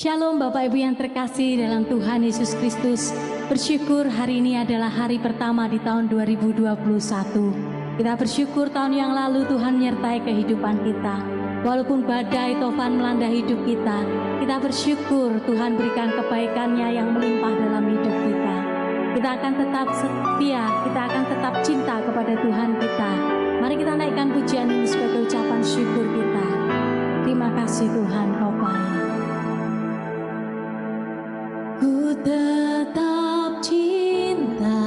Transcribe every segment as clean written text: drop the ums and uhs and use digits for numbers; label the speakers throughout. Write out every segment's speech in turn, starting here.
Speaker 1: Shalom Bapak Ibu yang terkasih dalam Tuhan Yesus Kristus. Bersyukur hari ini adalah hari pertama di tahun 2021. Kita bersyukur tahun yang lalu Tuhan menyertai kehidupan kita. Walaupun badai tofan melanda hidup kita bersyukur Tuhan berikan kebaikannya yang melimpah dalam hidup kita. Kita akan tetap setia, kita akan tetap cinta kepada Tuhan kita. Mari kita naikkan pujian ini sebagai ucapan syukur kita. Terima kasih Tuhan, Kau baik. Ku tetap cinta,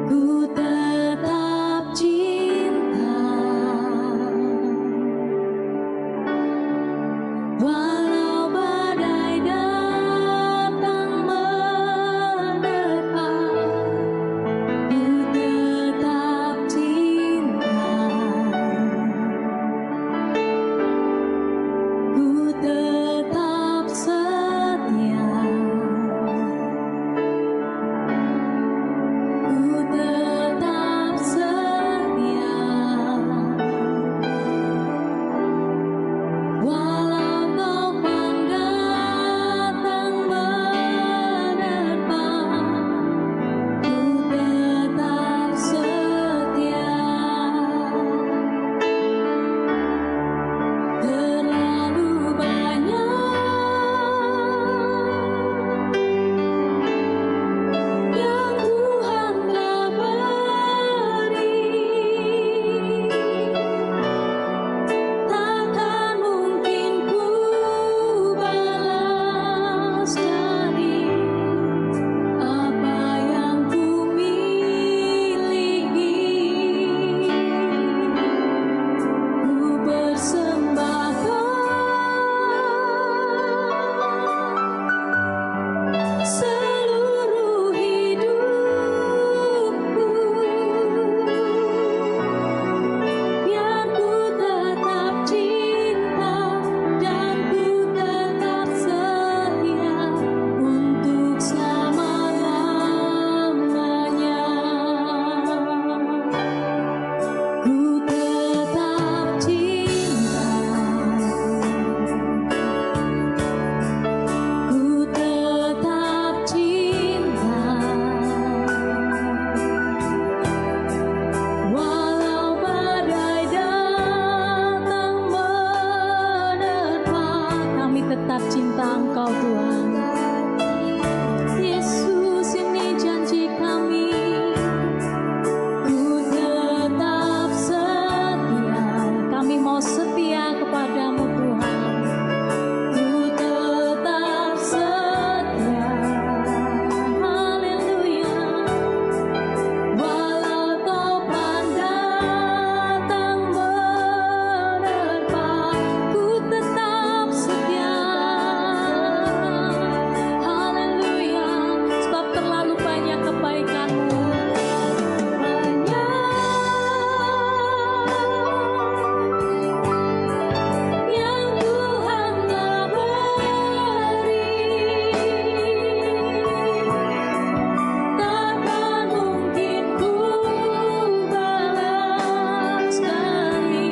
Speaker 1: ku tetap cinta, walau badai datang menerpa, ku tetap cinta, ku tetap setia, ku tetap setia, walau tofan datang menerpa, ku tetap setia. Terlalu banyak yang Tuhan telah beri, takkan mungkin ku balas dari apa yang ku miliki. Ku persembahkan seluruh hidupku, biar ku tetap cinta dan ku tetap setia untuk selama-lamanya. Ku tetap cinta, ku tetap cinta, walau badai datang menerpa, kami tetap cinta Engkau Tuhan. Yesus, ini janji kami. Ku tetap setia, kami mau setia kepadamu Tuhan. Ku tetap setia, haleluya. Walau tofan datang menerpa, ku tetap setia, haleluya. Sebab terlalu banyak kebaikan-Mu, banyak yang Tuhan telah beri, takkan mungkin ku balas dari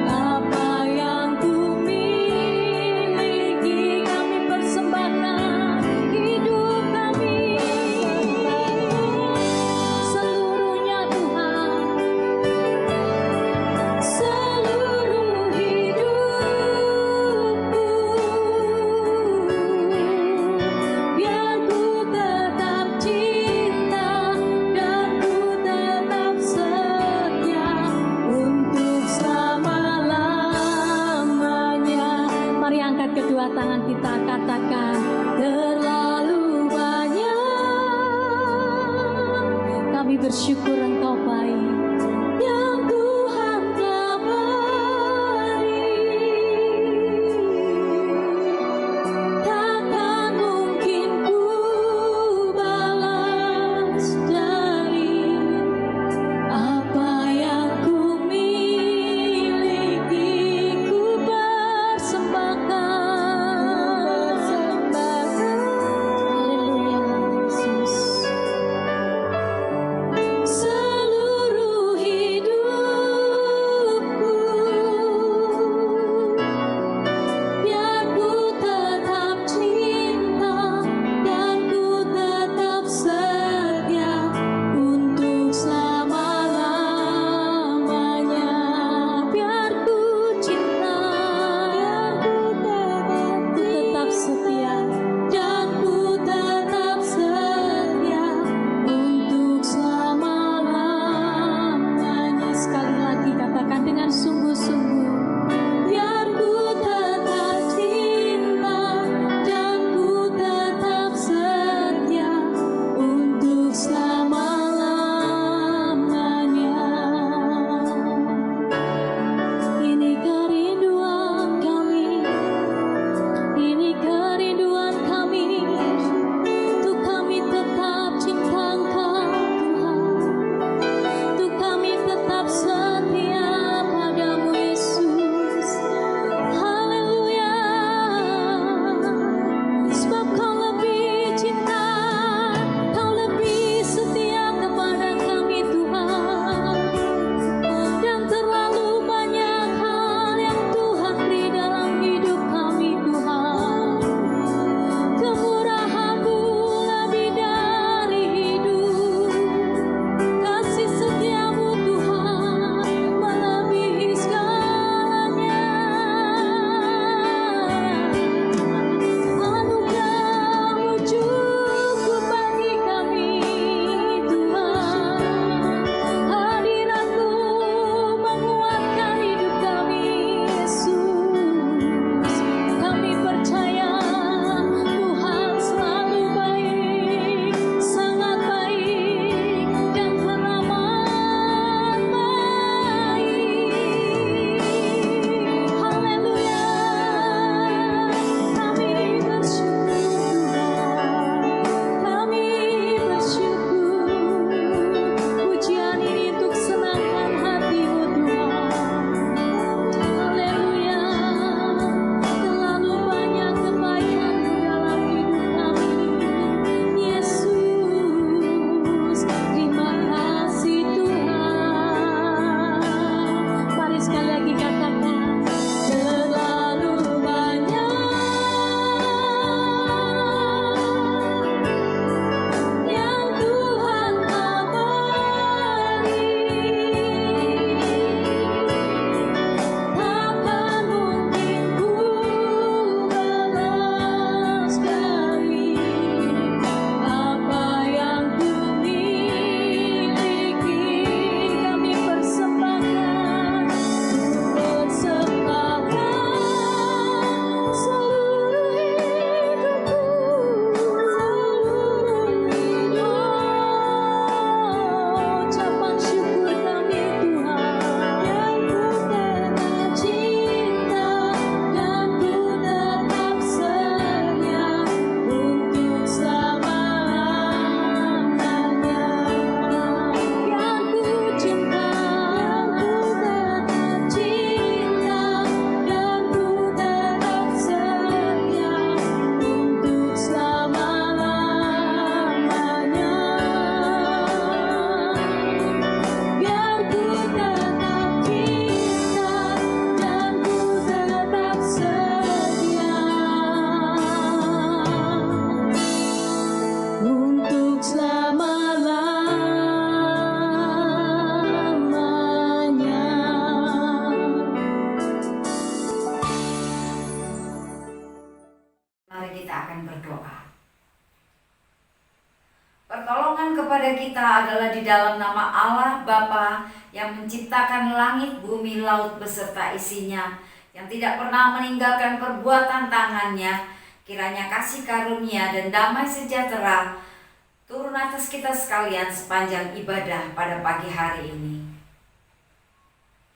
Speaker 1: apa yang ku miliki. Kami persembahkan hidup kami seluruhnya Tuhan, seluruh hidupku, biar ku tetap cinta dan ku tetap setia untuk selama-lamanya. Mari angkat kedua tangan kita, katakan, terlalu banyak kami bersyukur Engkau baik yang Tuhan telah beri, takkan mungkin ku balas dari apa yang ku miliki. Ku persembahkan, haleluya Yesus, seluruh
Speaker 2: kita akan berdoa. Pertolongan kepada kita adalah di dalam nama Allah Bapa yang menciptakan langit, bumi, laut beserta isinya, yang tidak pernah meninggalkan perbuatan tangannya. Kiranya kasih karunia dan damai sejahtera turun atas kita sekalian sepanjang ibadah pada pagi hari ini.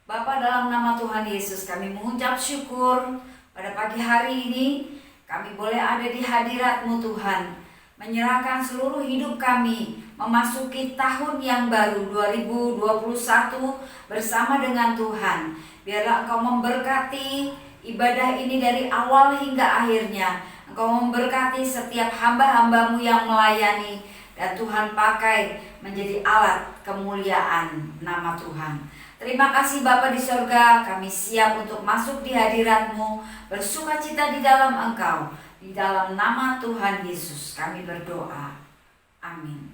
Speaker 2: Bapa, dalam nama Tuhan Yesus kami mengucap syukur pada pagi hari ini kami boleh ada di hadirat-Mu Tuhan, menyerahkan seluruh hidup kami memasuki tahun yang baru 2021 bersama dengan Tuhan. Biarlah Engkau memberkati ibadah ini dari awal hingga akhirnya. Engkau memberkati setiap hamba-hamba-Mu yang melayani, dan Tuhan pakai menjadi alat kemuliaan nama Tuhan. Terima kasih Bapa di sorga, kami siap untuk masuk di hadirat-Mu, bersukacita di dalam Engkau. Di dalam nama Tuhan Yesus kami berdoa. Amin.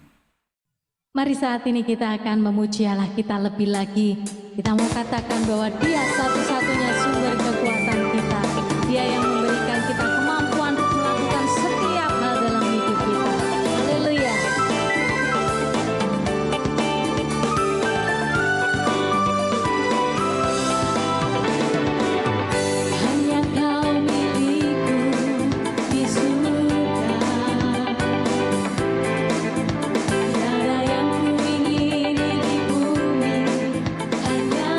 Speaker 1: Mari saat ini kita akan memuji Allah kita lebih lagi. Kita mau katakan bahwa Dia satu-satunya sumber kekuatan kita. Dia yang memberikan kita kemampuan untuk melakukan setiap hal dalam hidup kita. Haleluya. Hanya Kau milikku di surga. Tiada yang kuingini di bumi, hanya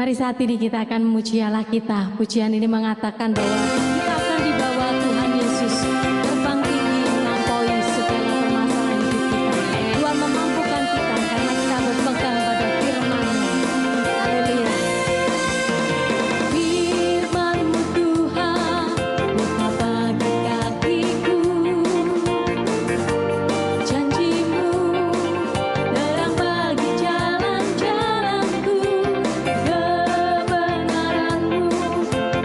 Speaker 1: Mari saat ini kita akan memuji Allah kita. Pujian ini mengatakan bahwa kita akan dibawa Tuhan Yesus terbang tinggi melampaui segala permasalahan hidup kita. Tuhan memampukan kita karena kita berpegang pada firman-Nya. Haleluya. Firman-Mu Tuhan, buka bagi kakiku. Janji-Mu terang bagi jalan-jalanku. Kebenaran-Mu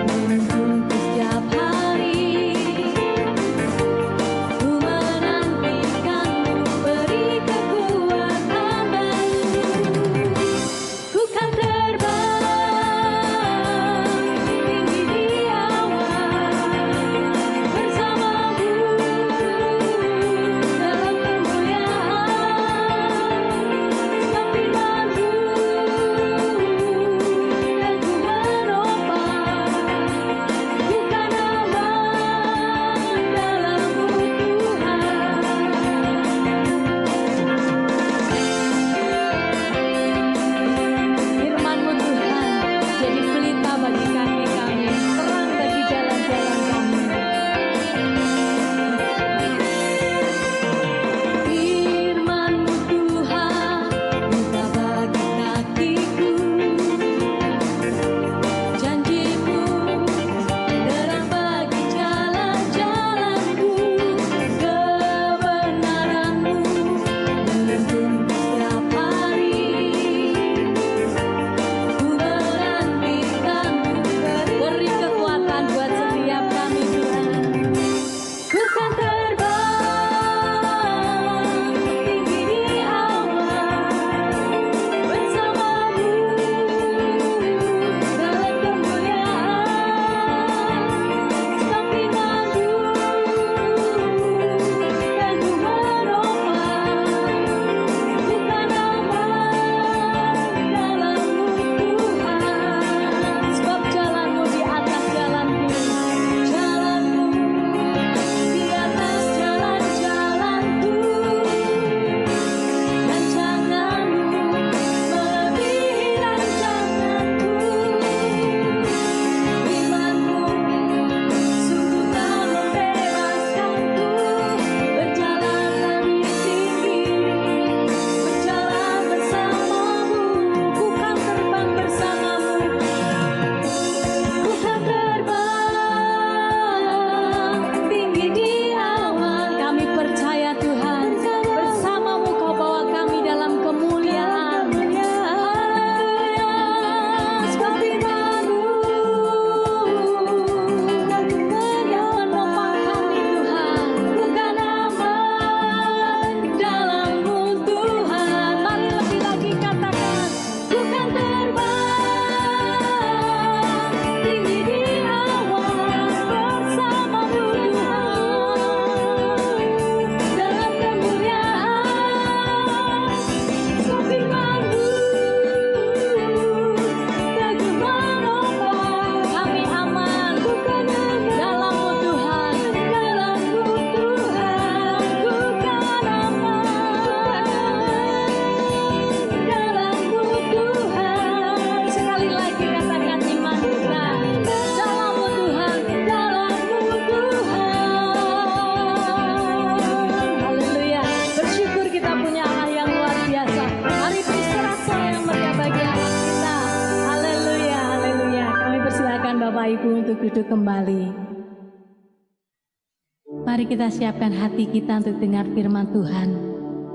Speaker 1: menuntunku setiap hari. Ku menantikan-Mu, beri kekuatan baru. Ku kan terbang tinggi di awan bersama-Mu dalam kemuliaan. Sebab firman-Mu dan ku menopang. Ku kan aman dalam-Mu Firman-Mu Tuhan jadi pelita bagi kaki kami, terang bagi jalan-jalan kami. Firman-Mu Tuhan, buka bagi kakiku. Janji-Mu terang bagi jalan-jalanku. Kebenaran-Mu menuntunku setiap hari. Ku menantikan-Mu, beri kekuatan buat setiap kami Tuhan. Ku kan terbang tinggi di awan bersama-Mu dalam kemuliaan. Sebab firman-Mu dan ku menopang. Ku kan aman dalam-Mu Tuhan. Sebab jalan-Mu di atas jalanku, jalan-Mu di atas jalan-jalanku. Rancangan-Mu melebihi rancanganku. Firman-Mu sungguh tak membebaskanku. Berjalan lebih tinggi, berjalan bersama-Mu. Ku kan terbang bersama-Mu. Ku kan terbang tinggi di awan. Kami percaya Tuhan, bersama-Mu Kau bawa kami dalam kemuliaan. Haleluya. Sebab firman-Mu yang menopang kami Tuhan. Ku kan aman dalam-Mu Tuhan. Mari lebih lagi katakan, ku kan terbang tinggi di awan bersama-Mu Tuhan dalam kemuliaan. Sebab firman-Mu teguh menopang kami aman dalam-Mu Tuhan, dalam-Mu Tuhan. Ku kan aman dalam-Mu Tuhan. Sekali lagi katakan iman kita, dalam-Mu Tuhan, dalam-Mu Tuhan. Haleluya. Bersyukur kita punya Allah yang luar biasa. Mari bersorak-sorai yang meriah bagi Allah kita. Haleluya, haleluya. Kami persilakan Bapak Ibu untuk duduk kembali. Mari kita siapkan hati kita untuk dengar firman Tuhan.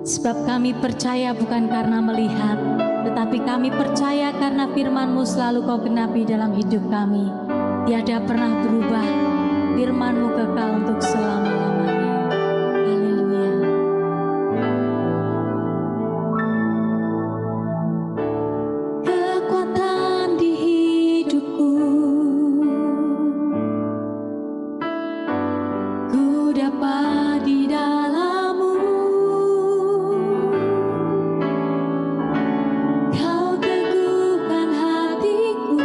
Speaker 1: Sebab kami percaya bukan karena melihat, tetapi kami percaya karena firman-Mu selalu Kau genapi dalam hidup kami. Tiada pernah berubah, firman-Mu kekal untuk selama-lamanya. Haleluya. Kekuatan di hidupku, ku dapat di dalam-Mu. Kau teguhkan hatiku,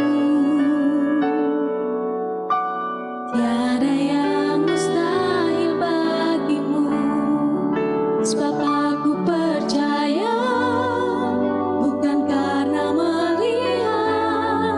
Speaker 1: tiada yang mustahil bagimu. Sebab aku percaya bukan karena melihat,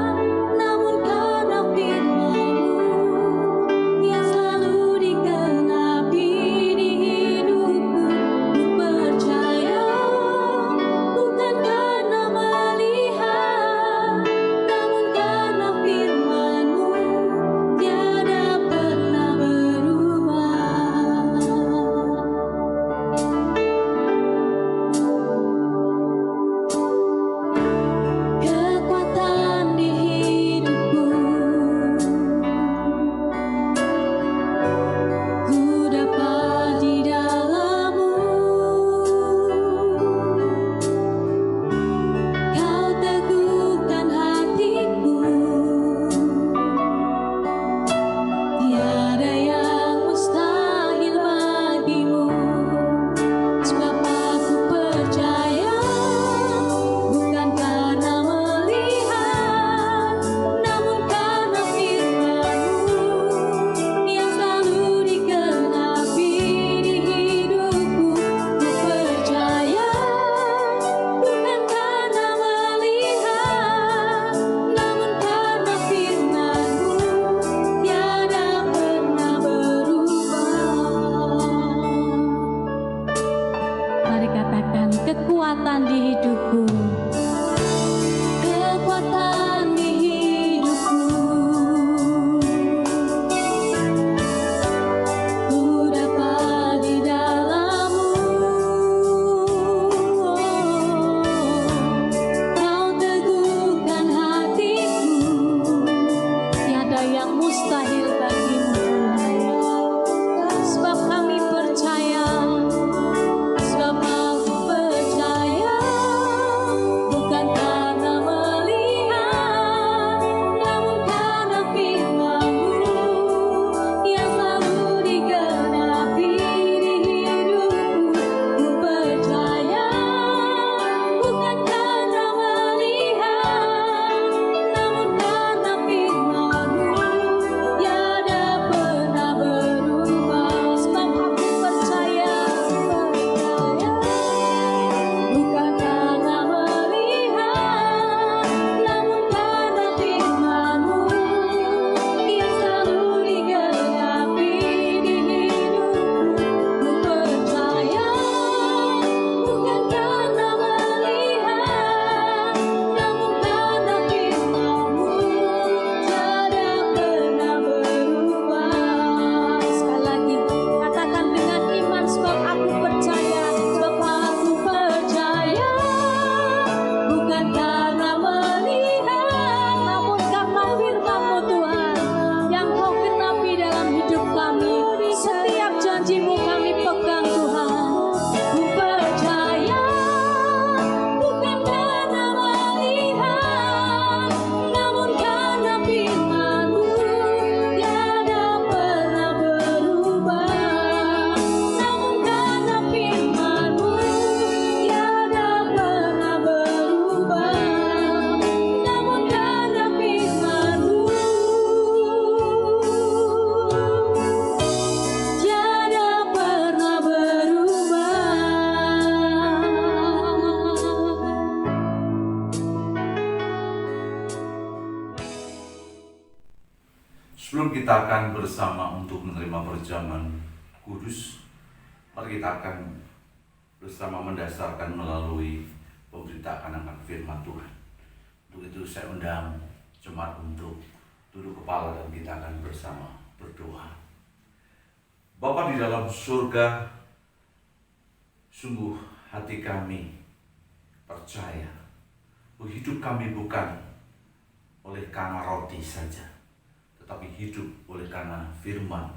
Speaker 3: Sebelum kita akan bersama untuk menerima perjamuan kudus, mari kita akan bersama mendasarkan melalui pemberitaan akan firman Tuhan. Untuk itu saya undang jemaat untuk duduk kepala dan kita akan bersama berdoa. Bapa di dalam surga, sungguh hati kami percaya bahwa hidup kami bukan oleh karena roti saja, tetapi hidup oleh karena firman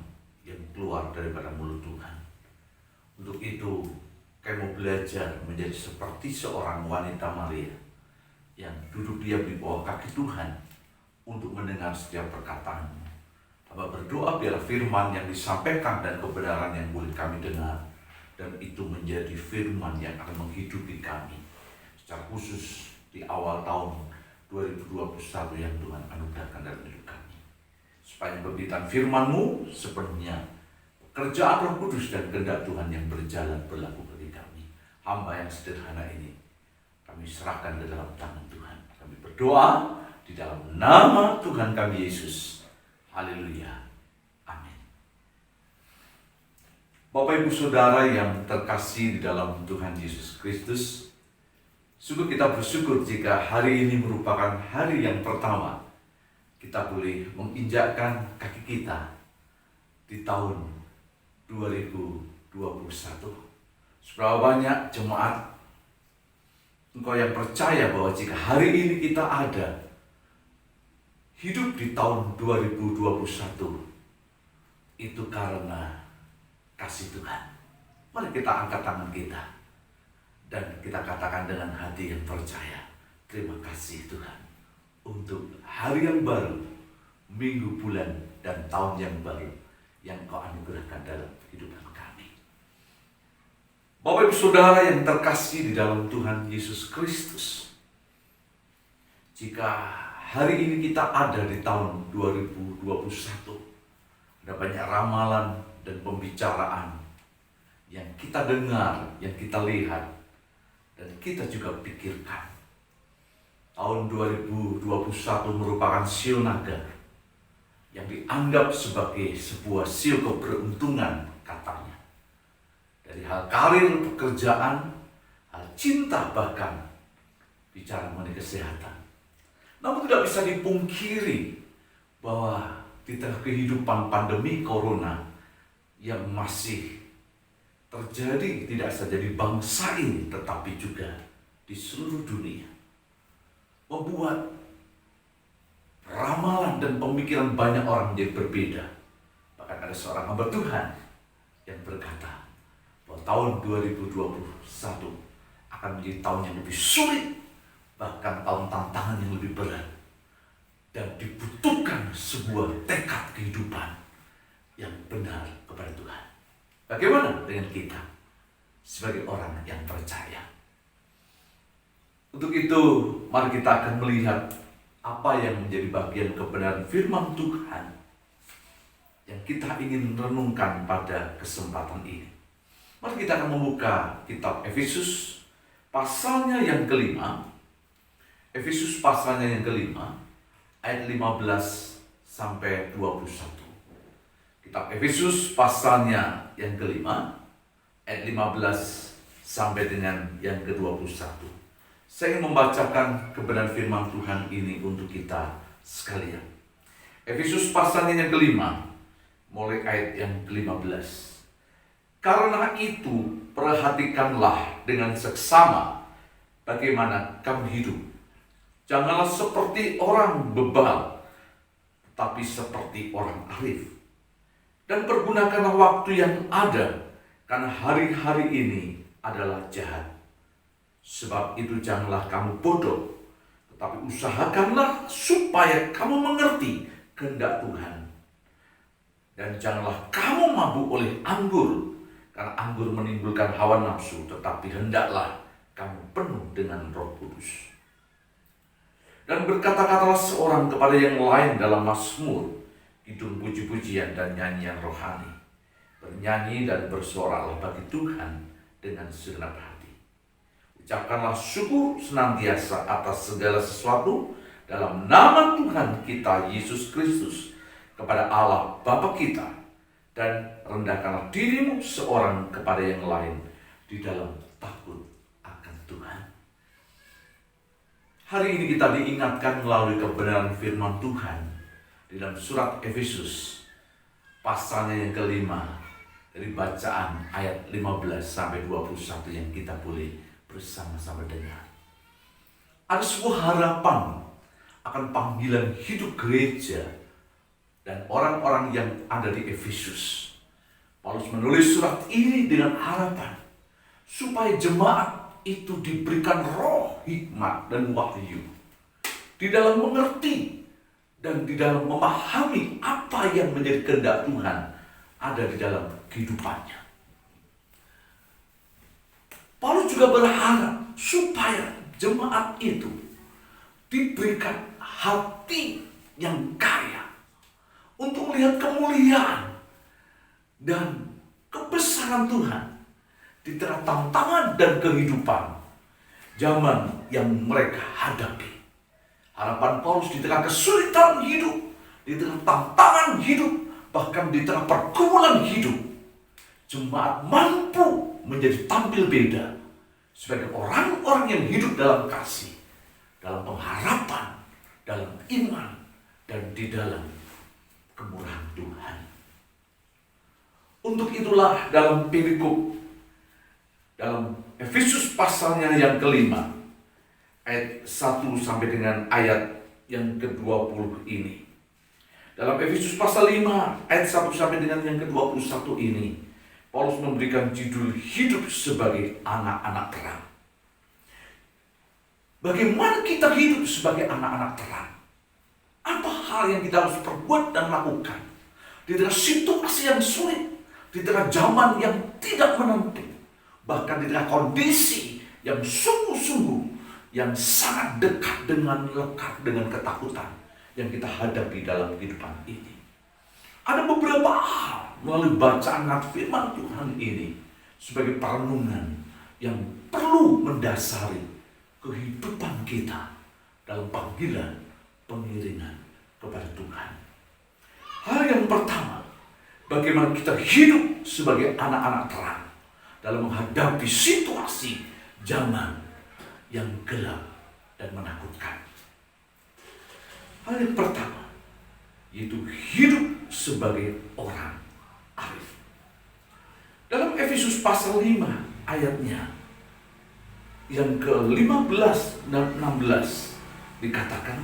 Speaker 3: yang keluar daripada mulut Tuhan. Untuk itu kami mau belajar menjadi seperti seorang wanita Maria yang duduk diam di bawah kaki Tuhan untuk mendengar setiap perkataan-Mu. Hamba berdoa biar firman yang disampaikan dan kebenaran yang boleh kami dengar, dan itu menjadi firman yang akan menghidupi kami, secara khusus di awal tahun 2021 yang Tuhan anugerahkan dalam hidup kami. Supaya pemberitaan firman-Mu sepenuhnya pekerjaan Roh Kudus dan kehendak Tuhan yang berjalan berlaku bagi kami. Hamba yang sederhana ini kami serahkan ke dalam tangan Tuhan. Kami berdoa di dalam nama Tuhan kami Yesus. Haleluya. Amin. Bapak Ibu Saudara yang terkasih di dalam Tuhan Yesus Kristus, sungguh kita bersyukur jika hari ini merupakan hari yang pertama kita boleh menginjakkan kaki kita di tahun 2021. Seberapa banyak jemaat engkau yang percaya bahwa jika hari ini kita ada hidup di tahun 2021, itu karena kasih Tuhan. Mari kita angkat tangan kita dan kita katakan dengan hati yang percaya, terima kasih Tuhan untuk hari yang baru, minggu, bulan, dan tahun yang baru yang Kau anugerahkan dalam kehidupan kami. Bapak Ibu Saudara yang terkasih di dalam Tuhan Yesus Kristus, jika hari ini kita ada di tahun 2021, ada banyak ramalan dan pembicaraan yang kita dengar, yang kita lihat, dan kita juga pikirkan. Tahun 2021 merupakan sio naga yang dianggap sebagai sebuah sio keberuntungan katanya. Dari hal karir, pekerjaan, hal cinta, bahkan bicara mengenai kesehatan. Namun tidak bisa dipungkiri bahwa di tengah kehidupan pandemi corona yang masih terjadi tidak saja di bangsa ini tetapi juga di seluruh dunia, membuat ramalan dan pemikiran banyak orang menjadi berbeda. Bahkan ada seorang hamba Tuhan yang berkata bahwa tahun 2021 akan menjadi tahun yang lebih sulit, bahkan tahun tantangan yang lebih berat, dan dibutuhkan sebuah tekad kehidupan yang benar kepada Tuhan. Bagaimana dengan kita sebagai orang yang percaya? Untuk itu, mari kita akan melihat apa yang menjadi bagian kebenaran firman Tuhan yang kita ingin renungkan pada kesempatan ini. Mari kita akan membuka kitab Efesus pasalnya yang kelima. Efesus pasalnya yang kelima, ayat 15 sampai 21. Kitab Efesus pasalnya yang kelima, ayat 15 sampai dengan yang ke-21. Saya ingin membacakan kebenaran firman Tuhan ini untuk kita sekalian. Efesus pasalnya yang kelima, mulai ayat yang ke-15. Karena itu, perhatikanlah dengan seksama bagaimana kamu hidup. Janganlah seperti orang bebal, tapi seperti orang arif. Dan pergunakanlah waktu yang ada, karena hari-hari ini adalah jahat. Sebab itu janganlah kamu bodoh, tetapi usahakanlah supaya kamu mengerti kehendak Tuhan. Dan janganlah kamu mabuk oleh anggur, karena anggur menimbulkan hawa nafsu, tetapi hendaklah kamu penuh dengan Roh Kudus. Dan berkata-katalah seorang kepada yang lain dalam mazmur, kidung puji-pujian dan nyanyian rohani. Bernyanyi dan bersoraklah bagi Tuhan dengan segenap hati. Ucapkanlah syukur senantiasa atas segala sesuatu dalam nama Tuhan kita Yesus Kristus kepada Allah Bapa kita, dan rendahkanlah dirimu seorang kepada yang lain di dalam takut akan Tuhan. Hari ini kita diingatkan melalui kebenaran firman Tuhan di dalam surat Efesus pasalnya yang kelima, dari bacaan ayat 15 sampai 21 yang kita boleh bersama-sama dengar. Ada sebuah harapan akan panggilan hidup gereja dan orang-orang yang ada di Efesus. Paulus menulis surat ini dengan harapan supaya jemaat itu diberikan roh hikmat dan wahyu di dalam mengerti dan di dalam memahami apa yang menjadi kehendak Tuhan ada di dalam kehidupannya. Paulus juga berharap supaya jemaat itu diberikan hati yang kaya untuk melihat kemuliaan dan kebesaran Tuhan di tengah tantangan dan kehidupan zaman yang mereka hadapi. Harapan Paulus di tengah kesulitan hidup, di tengah tantangan hidup, bahkan di tengah pergumulan hidup, jemaat mampu menjadi tampil beda sebagai orang-orang yang hidup dalam kasih, dalam pengharapan, dalam iman, dan di dalam kemurahan Tuhan. Untuk itulah dalam perikop dalam Efesus pasalnya yang kelima, ayat 1 sampai dengan ayat yang ke-20 ini. Dalam Efesus pasal 5 ayat 1 sampai dengan yang ke-21 ini, Paulus memberikan judul hidup sebagai anak-anak terang. Bagaimana kita hidup sebagai anak-anak terang? Apa hal yang kita harus perbuat dan lakukan di tengah situasi yang sulit, di tengah zaman yang tidak menentu, bahkan di tengah kondisi yang sungguh-sungguh, yang sangat dekat dengan lekat dengan ketakutan yang kita hadapi dalam kehidupan ini. Ada beberapa hal melalui bacaan firman Tuhan ini sebagai perenungan yang perlu mendasari kehidupan kita dalam panggilan pengiringan kepada Tuhan. Hal yang pertama, bagaimana kita hidup sebagai anak-anak terang dalam menghadapi situasi zaman yang gelap dan menakutkan. Hal yang pertama, yaitu hidup sebagai orang arif. Dalam Efesus pasal 5 ayatnya yang ke-15 dan 16 dikatakan,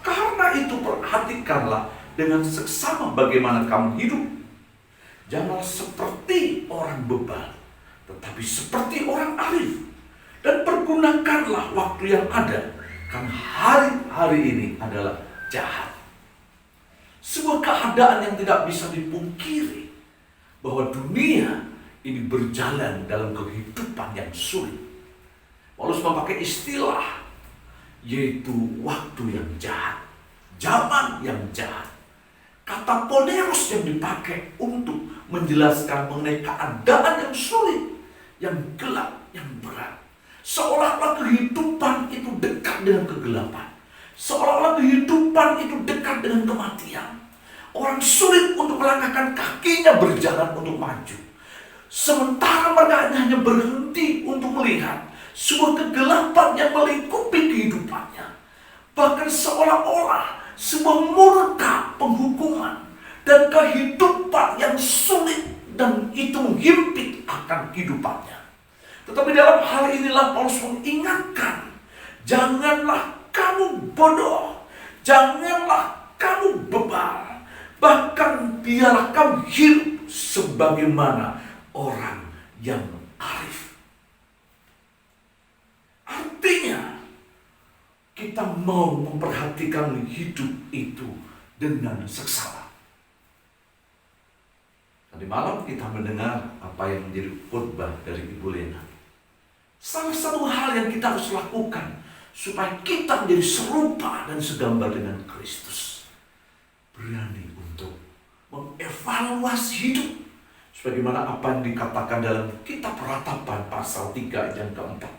Speaker 3: karena itu perhatikanlah dengan seksama bagaimana kamu hidup. Janganlah seperti orang bebal, tetapi seperti orang arif. Dan pergunakanlah waktu yang ada, karena hari-hari ini adalah jahat. Sebuah keadaan yang tidak bisa dipungkiri, bahwa dunia ini berjalan dalam kehidupan yang sulit. Paulus memakai istilah, yaitu waktu yang jahat, zaman yang jahat. Kata poneros yang dipakai untuk menjelaskan mengenai keadaan yang sulit, yang gelap, yang berat. Seolah-olah kehidupan itu dekat dengan kegelapan. Seolah-olah kehidupan itu dekat dengan kematian. Orang sulit untuk melangkahkan kakinya berjalan untuk maju. Sementara mereka hanya berhenti untuk melihat sebuah kegelapan yang melingkupi kehidupannya. Bahkan seolah-olah sebuah murka penghukuman dan kehidupan yang sulit, dan itu menghimpit akan kehidupannya. Tetapi dalam hal inilah Paulus mengingatkan, janganlah kamu bodoh, janganlah kamu bebal, bahkan biarlah kamu hidup sebagaimana orang yang arif. Artinya, kita mau memperhatikan hidup itu dengan seksama. Tadi malam kita mendengar apa yang menjadi khotbah dari Ibu Lena. Salah satu hal yang kita harus lakukan supaya kita menjadi serupa dan segambar dengan Kristus, berani untuk mengevaluasi hidup sebagaimana apa yang dikatakan dalam kitab Ratapan pasal 3 yang ke-40.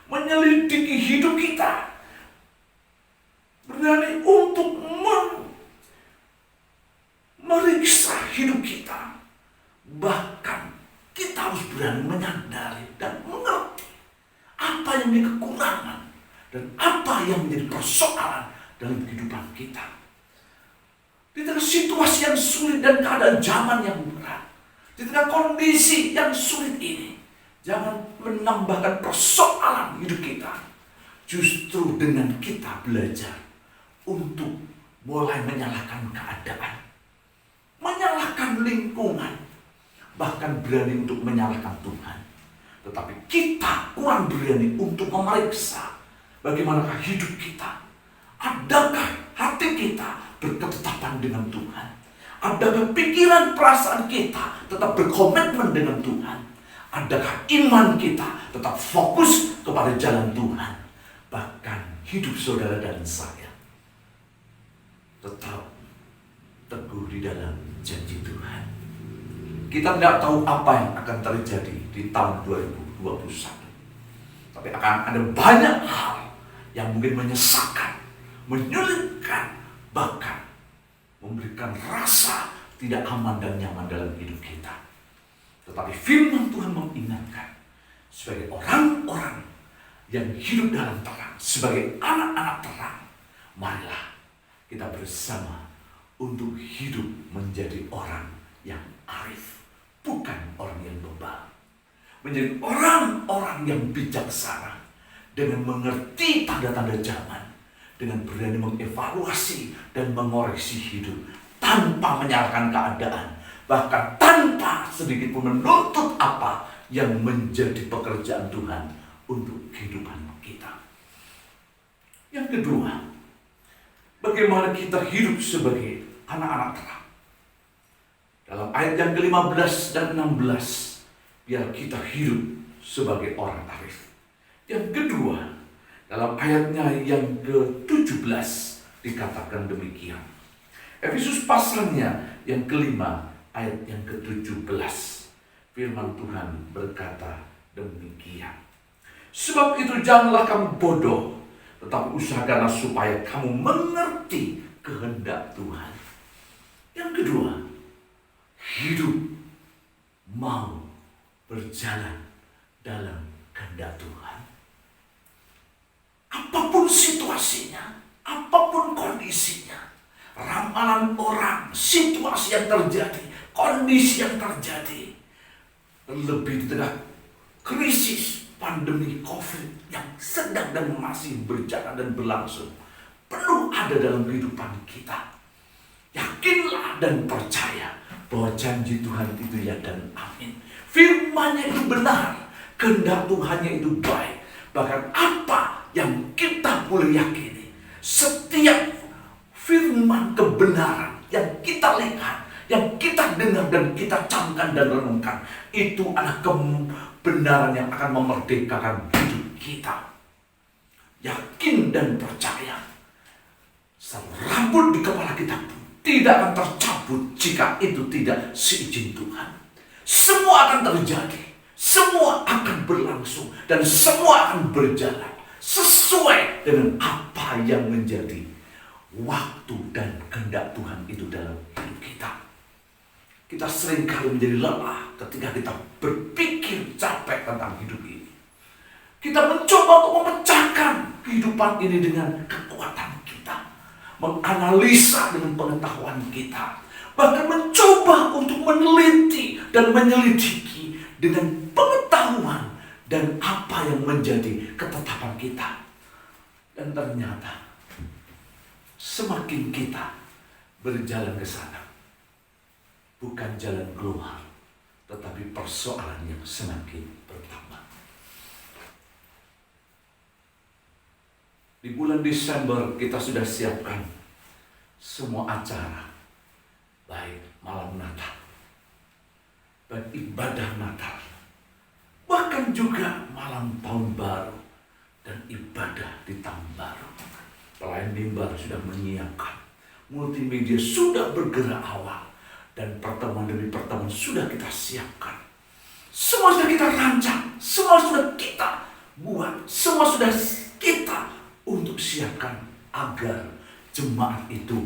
Speaker 3: Menyelidiki hidup kita, berani untuk meriksa hidup kita. Bahkan kita harus berani menyadari dan mengerti apa yang menjadi kekurangan dan apa yang menjadi persoalan dalam kehidupan kita. Di tengah situasi yang sulit dan keadaan zaman yang berat, di tengah kondisi yang sulit ini, jangan menambahkan persoalan hidup kita. Justru dengan kita belajar untuk mulai menyalahkan keadaan, menyalahkan lingkungan, bahkan berani untuk menyalahkan Tuhan. Tetapi kita kurang berani untuk memeriksa bagaimanakah hidup kita. Adakah hati kita berketetapan dengan Tuhan? Adakah pikiran perasaan kita tetap berkomitmen dengan Tuhan? Adakah iman kita tetap fokus kepada jalan Tuhan? Bahkan hidup saudara dan saya tetap teguh di dalam janji Tuhan. Kita tidak tahu apa yang akan terjadi di tahun 2021. Tapi akan ada banyak hal yang mungkin menyesakkan, menyulitkan, bahkan memberikan rasa tidak aman dan nyaman dalam hidup kita. Tetapi firman Tuhan mengingatkan, sebagai orang-orang yang hidup dalam terang, sebagai anak-anak terang, marilah kita bersama untuk hidup menjadi orang yang arif, bukan orang yang bebal. Menjadi orang-orang yang bijaksana, dengan mengerti tanda-tanda zaman, dengan berani mengevaluasi dan mengoreksi hidup tanpa menyalahkan keadaan, bahkan tanpa sedikit pun menuntut apa yang menjadi pekerjaan Tuhan untuk kehidupan kita. Yang kedua, bagaimana kita hidup sebagai anak-anak terang. Dalam ayat yang ke-15 dan 16, biar kita hidup sebagai orang arif. Yang kedua, dalam ayatnya yang ke-17 dikatakan demikian. Efesus pasalnya yang kelima, ayat yang ke-17. Firman Tuhan berkata demikian. Sebab itu janganlah kamu bodoh, tetapi usahakanlah supaya kamu mengerti kehendak Tuhan. Yang kedua, hidup mau berjalan dalam kehendak Tuhan. Apapun situasinya, apapun kondisinya, ramalan orang, situasi yang terjadi, kondisi yang terjadi, lebih di tengah krisis pandemi COVID yang sedang dan masih berjalan dan berlangsung, perlu ada dalam kehidupan kita. Yakinlah dan percaya bahwa janji Tuhan itu ya dan amin. Firman-Nya itu benar, kehendak Tuhan-Nya itu baik. Bahkan apa yang kita boleh yakini, setiap firman kebenaran yang kita lihat, yang kita dengar dan kita camkan dan renungkan, itu adalah kebenaran yang akan memerdekakan hidup kita. Yakin dan percaya, rambut di kepala kita tidak akan tercabut jika itu tidak seizin Tuhan. Semua akan terjadi, semua akan berlangsung, dan semua akan berjalan sesuai dengan apa yang menjadi waktu dan kehendak Tuhan itu dalam hidup kita. Kita seringkali menjadi lelah ketika kita berpikir capek tentang hidup ini. Kita mencoba untuk memecahkan kehidupan ini dengan kekuatan kita, menganalisa dengan pengetahuan kita, bahkan mencoba untuk meneliti dan menyelidiki dengan pengetahuan dan apa yang menjadi ketetapan kita. Dan ternyata semakin kita berjalan ke sana, bukan jalan keluar, tetapi persoalan yang semakin bertambah. Di bulan Desember kita sudah siapkan semua acara, baik malam Natal, baik ibadah Natal, bahkan juga malam Tahun Baru dan ibadah di Tahun Baru. Pelayan mimbar sudah menyiapkan, multimedia sudah bergerak awal, dan pertemuan demi pertemuan sudah kita siapkan. Semua sudah kita rancang, semua sudah kita buat, semua sudah kita untuk siapkan agar jemaat itu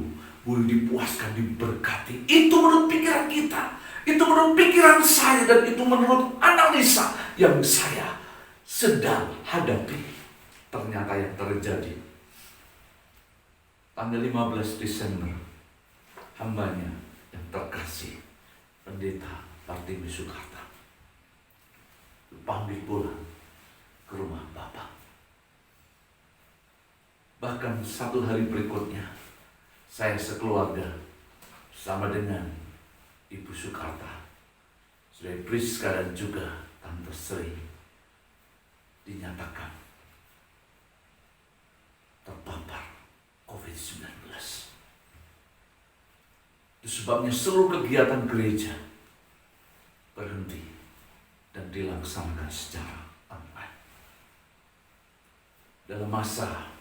Speaker 3: boleh dipuaskan, diberkati. Itu menurut pikiran kita, itu menurut pikiran saya, dan itu menurut analisa yang saya sedang hadapi. Ternyata yang terjadi tanggal 15 Desember, hambanya yang terkasih, Pendeta Bartimius Sukarta, dipanggil pulang ke rumah Bapak. Bahkan 1 hari berikutnya, saya sekeluarga sama dengan Ibu Sukarta, Saudara Priska dan juga Tante Sri dinyatakan terpapar COVID-19. Itu sebabnya seluruh kegiatan gereja berhenti dan dilaksanakan secara online. Dalam masa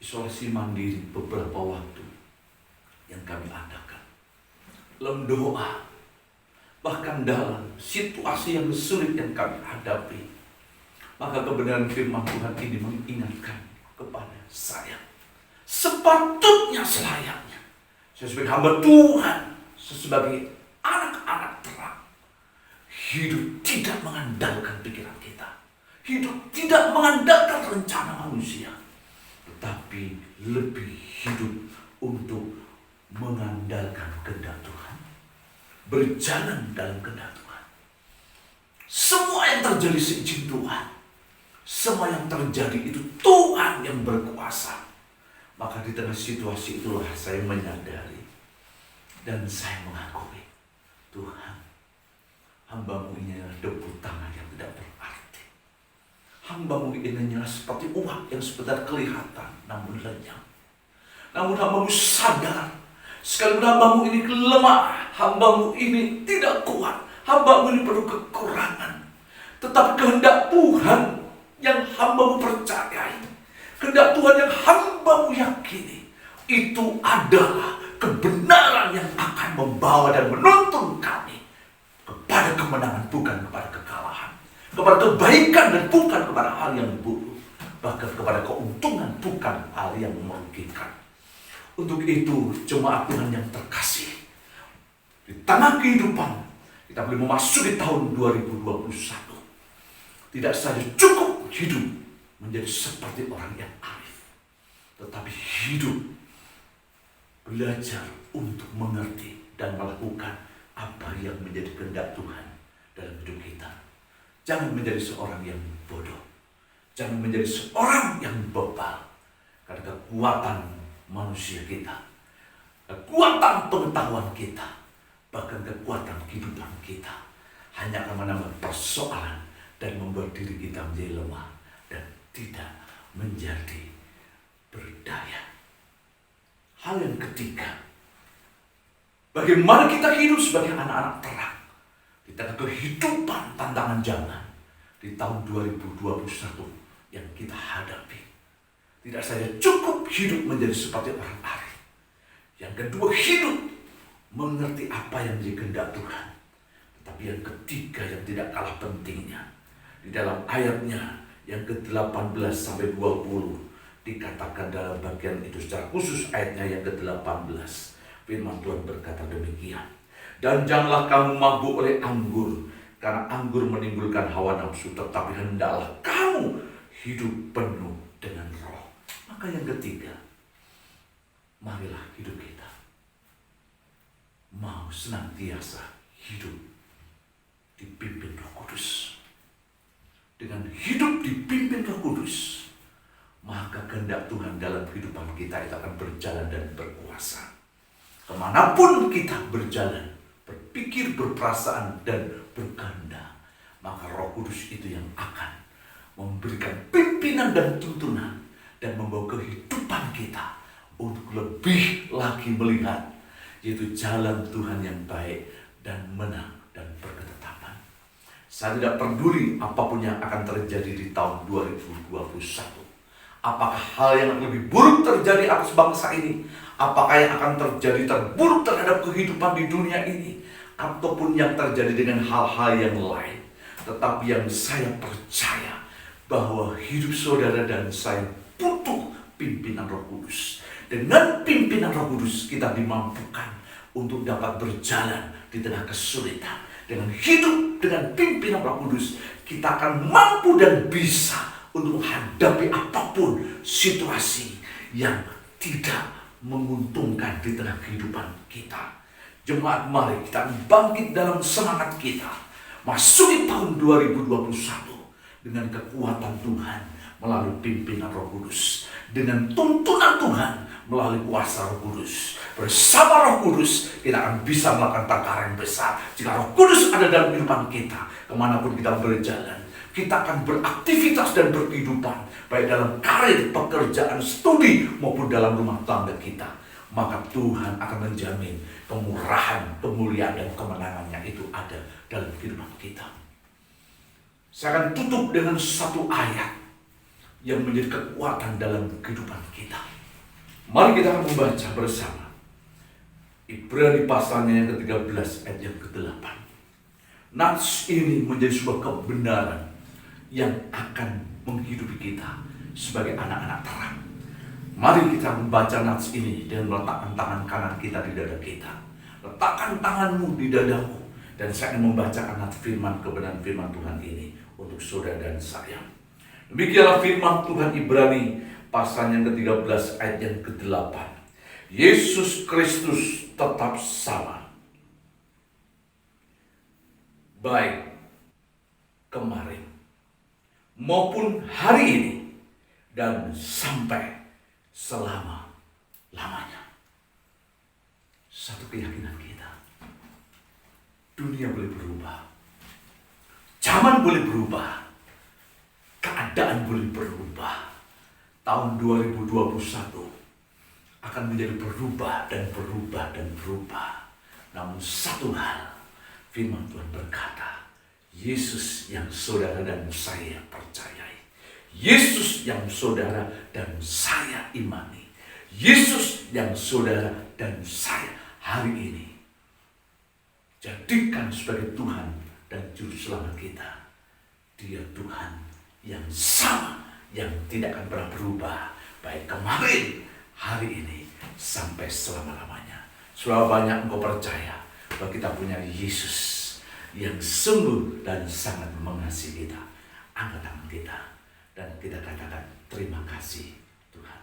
Speaker 3: isolasi mandiri beberapa waktu yang kami adakan, dalam doa, bahkan dalam situasi yang sulit yang kami hadapi, maka kebenaran firman Tuhan ini mengingatkan kepada saya, sepatutnya selayaknya saya sebagai hamba Tuhan, sebagai anak-anak terang, hidup tidak mengandalkan pikiran kita, hidup tidak mengandalkan rencana manusia, tetapi lebih hidup untuk mengandalkan kehendak Tuhan, berjalan dalam kehendak Tuhan. Semua yang terjadi seizin Tuhan, semua yang terjadi itu Tuhan yang berkuasa. Maka di tengah situasi itulah saya menyadari dan saya mengakui, Tuhan, hamba-Mu ini adalah debu tangan yang tidak berarti. Hamba-Mu ini hanyalah seperti uap yang sebentar kelihatan namun lenyap. Namun hamba-Mu sadar, sekalipun hamba-Mu ini lemah, hamba-Mu ini tidak kuat, hamba-Mu ini perlu kekurangan, tetapi kehendak Tuhan yang hamba-Mu percayai, kehendak Tuhan yang hamba-Mu yakini, itu adalah kebenaran yang akan membawa dan menuntun kami kepada kemenangan, bukan kepada kekalahan, kepada kebaikan dan bukan kepada hal yang buruk, bahkan kepada keuntungan bukan hal yang merugikan. Untuk itu, jemaat Tuhan yang terkasih, di tengah kehidupan kita boleh memasuki tahun 2021, tidak saja cukup hidup menjadi seperti orang yang arif, tetapi hidup belajar untuk mengerti dan melakukan apa yang menjadi kehendak Tuhan dalam hidup kita. Jangan menjadi seorang yang bodoh, jangan menjadi seorang yang bebal, karena kekuatan manusia kita, kekuatan pengetahuan kita, bahkan kekuatan kehidupan kita hanya akan menambah persoalan dan membuat diri kita menjadi lemah dan tidak menjadi berdaya. Hal yang ketiga, bagaimana kita hidup sebagai anak-anak terang di tengah kehidupan tantangan zaman di tahun 2021 yang kita hadapi. Tidak saja cukup hidup menjadi seperti orang arif, yang kedua hidup mengerti apa yang menjadi kehendak Tuhan, tetapi yang ketiga yang tidak kalah pentingnya, di dalam ayatnya yang ke-18 sampai 20 dikatakan dalam bagian itu secara khusus ayatnya yang ke-18, firman Tuhan berkata demikian, dan janganlah kamu mabuk oleh anggur, karena anggur menimbulkan hawa nafsu, tetapi hendaklah kamu hidup penuh dengan roh. Maka yang ketiga, marilah hidup kita mau senantiasa hidup dipimpin Roh Kudus. Dengan hidup dipimpin Roh Kudus, maka kehendak Tuhan dalam kehidupan kita itu akan berjalan dan berkuasa. Kemanapun kita berjalan, berpikir, berperasaan, dan berkehendak, maka Roh Kudus itu yang akan memberikan pimpinan dan tuntunan dan membawa kehidupan kita untuk lebih lagi melihat, yaitu jalan Tuhan yang baik dan menang dan berketetapan. Saya tidak peduli apapun yang akan terjadi di tahun 2021. Apakah hal yang lebih buruk terjadi atas bangsa ini? Apakah yang akan terjadi terburuk terhadap kehidupan di dunia ini? Ataupun yang terjadi dengan hal-hal yang lain. Tetapi yang saya percaya bahwa hidup saudara dan saya butuh pimpinan Roh Kudus. Dengan pimpinan Roh Kudus kita dimampukan untuk dapat berjalan di tengah kesulitan. Dengan hidup dengan pimpinan Roh Kudus, kita akan mampu dan bisa untuk menghadapi apapun situasi yang tidak menguntungkan di tengah kehidupan kita. Jemaat, mari kita bangkit dalam semangat kita masuki tahun 2021 dengan kekuatan Tuhan melalui pimpinan Roh Kudus, dengan tuntunan Tuhan melalui kuasa Roh Kudus. Bersama Roh Kudus kita akan bisa melakukan perkara yang besar. Jika Roh Kudus ada dalam kehidupan kita, kemanapun kita berjalan, kita akan beraktivitas dan berkehidupan, baik dalam karir, pekerjaan, studi, maupun dalam rumah tangga kita. Maka Tuhan akan menjamin kemurahan, kemuliaan, dan kemenangannya itu ada dalam kehidupan kita. Saya akan tutup dengan satu ayat yang menjadi kekuatan dalam kehidupan kita. Mari kita akan membaca bersama Ibrani pasalnya yang ke-13 ayat yang ke-8. Nats ini menjadi sebuah kebenaran yang akan menghidupi kita sebagai anak-anak terang. Mari kita membaca nats ini dengan meletakkan tangan kanan kita di dada kita. Letakkan tanganmu di dadamu, dan saya akan membacakan nats firman kebenaran firman Tuhan ini untuk saudara dan saya. Demikianlah firman Tuhan Ibrani pasal yang ke-13 ayat yang ke-8. Yesus Kristus tetap sama, baik kemarin maupun hari ini dan sampai selama-lamanya. Satu keyakinan kita. Dunia boleh berubah, zaman boleh berubah, keadaan boleh berubah. Tahun 2021 akan menjadi berubah dan berubah dan berubah. Namun satu hal, firman Tuhan berkata, Yesus yang saudara dan saya percayai, Yesus yang saudara dan saya imani, Yesus yang saudara dan saya hari ini jadikan sebagai Tuhan dan Juru Selamat kita. Dia Tuhan yang sama, yang tidak akan pernah berubah, baik kemarin, hari ini, sampai selama-lamanya. Sudah banyak engkau percaya bahwa kita punya Yesus yang sungguh dan sangat mengasihi kita. Angkat tangan kita dan kita katakan terima kasih Tuhan.